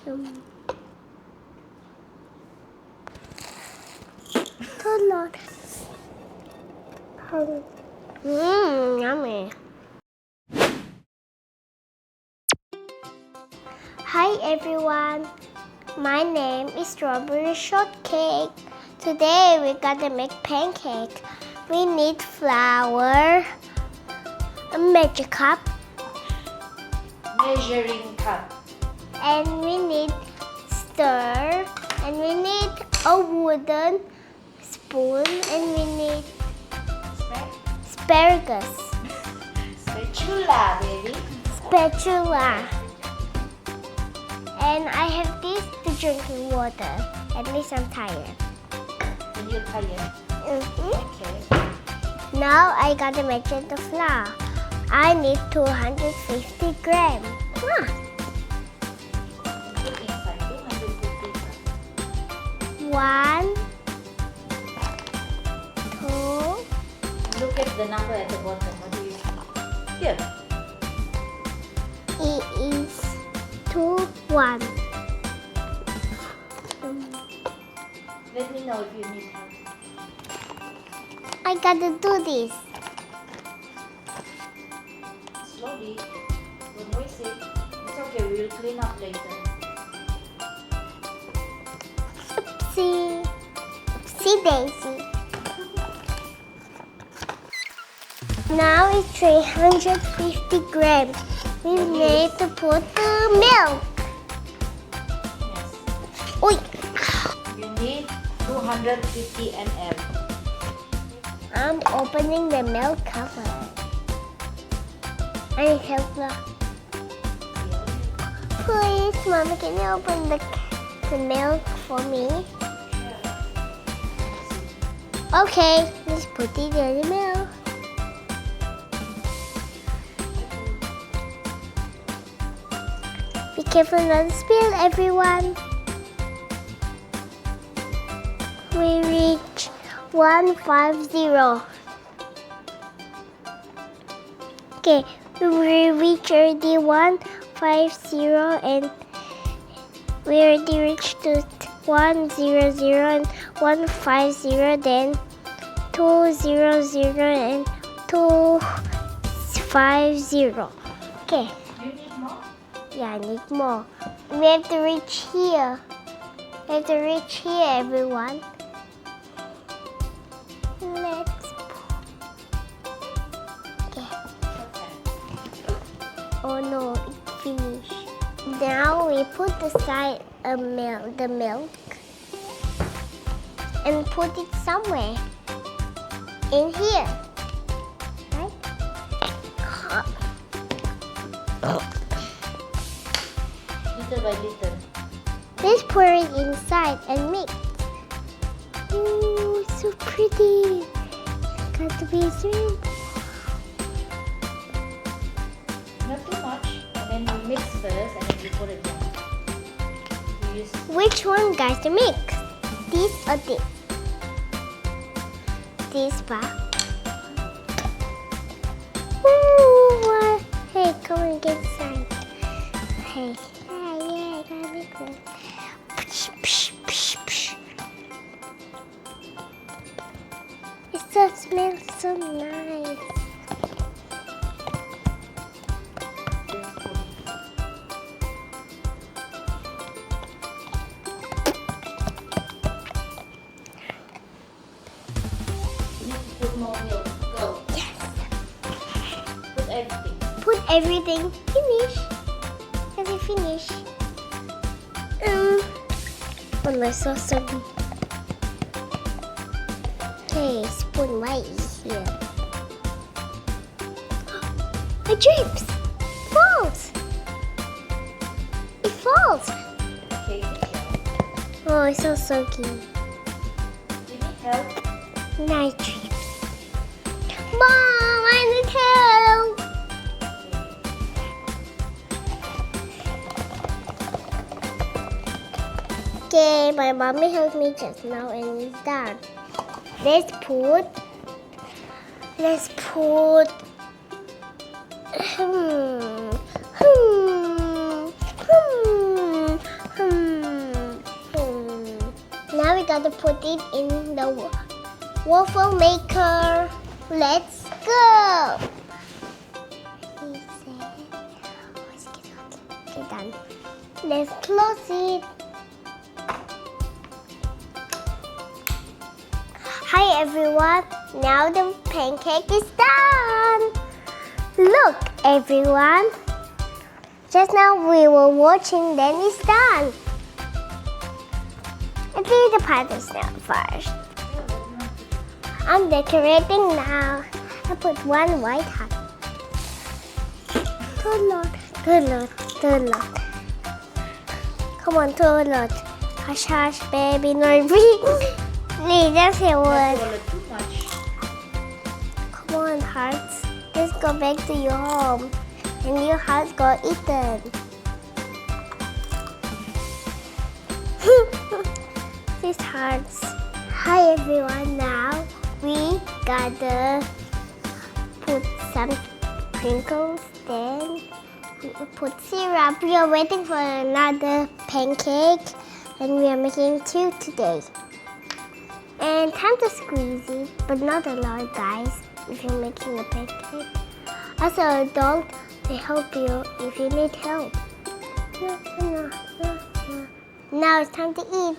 Turn on. Yummy. Hi everyone. My name is Strawberry Shortcake. Today we're gonna make pancake. We need flour, a measuring cup, and we need stir, and we need a wooden spoon, and we need asparagus. Spatula, baby. Spatula. And I have this to drink water. At least I'm tired. And you're tired. Okay. Now I gotta measure the flour. I need 250 grams. Put inside 250. 1, 2. Look at the number at the bottom. What do you see? Here. It is 2, 1. Let me know if you need help. I gotta do this. Slowly. Don't waste it. It's okay. We will clean up later. Oopsie. Oopsie daisy. Now it's 350 grams. We need to put the milk. Yes. Oi. You need 250 ml. I'm opening the milk cover. I need help now. Please, Mommy, can you open the milk for me? Okay, let's put it in the milk. Be careful not to spill, everyone. We reach 150. Okay, we reach already 150 and we already reached to 100 and 150, then 200 and 250. Okay. You need more? Yeah, I need more. We have to reach here. We have to reach here, everyone. Let's okay. Oh no, it finished. Now we put the side of the milk and put it somewhere in here. Right? Little by little. Let's pour it inside and mix. Ooh, so pretty. Got to be simple. Not too much. And then you mix first and then you put it down. You use Which one, guys, to mix? This or this? This bar. Ooh, what? Hey, come and get inside. Hey. Yeah, I gotta mix it. Psh, psh, psh, psh. It smells so nice. You need to put more milk. Go. Yes. Put everything. Put everything. Finish. Let me finish. Oh, my sauce so good. Okay, spoon right here. It drips. Falls. It falls. Okay, good job. Oh, it's so soaky. You need help? Nice drips. Mom, I need help. Okay, my mommy helped me just now and it's done. Let's put put it in the waffle maker. Let's go. He said, okay, done. Let's close it. Hi everyone. Now the pancake is done. Look everyone. Just now we were watching, then it's done. I think the part is now first. I'm decorating now. I put one white hat. Good Lord, good Lord, good Lord. Come on, good Lord. Hush, hush, baby, no Please, that's a word. Too much. Come on, hearts. Let's go back to your home. And your hearts go eaten. These hearts. Hi everyone. Now we gotta put some sprinkles. Then we put syrup. We are waiting for another pancake, and we are making 2 today. And time to squeeze it, but not a lot, guys. If you're making a pancake. Also, don't they help you if you need help. No. Now it's time to eat.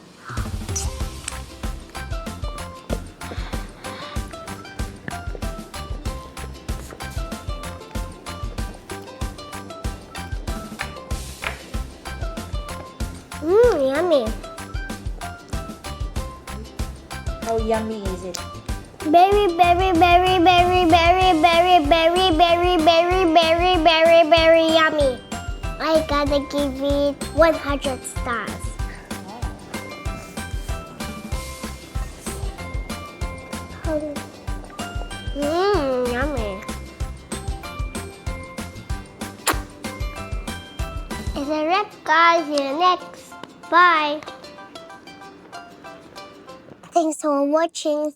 Yummy. How yummy is it? Very, very, very, very, very, very, very, very, very, very, very, very yummy. I gotta give it 100 stars. Yummy. It's a wrap, guys. See you next. Bye. Thanks for watching.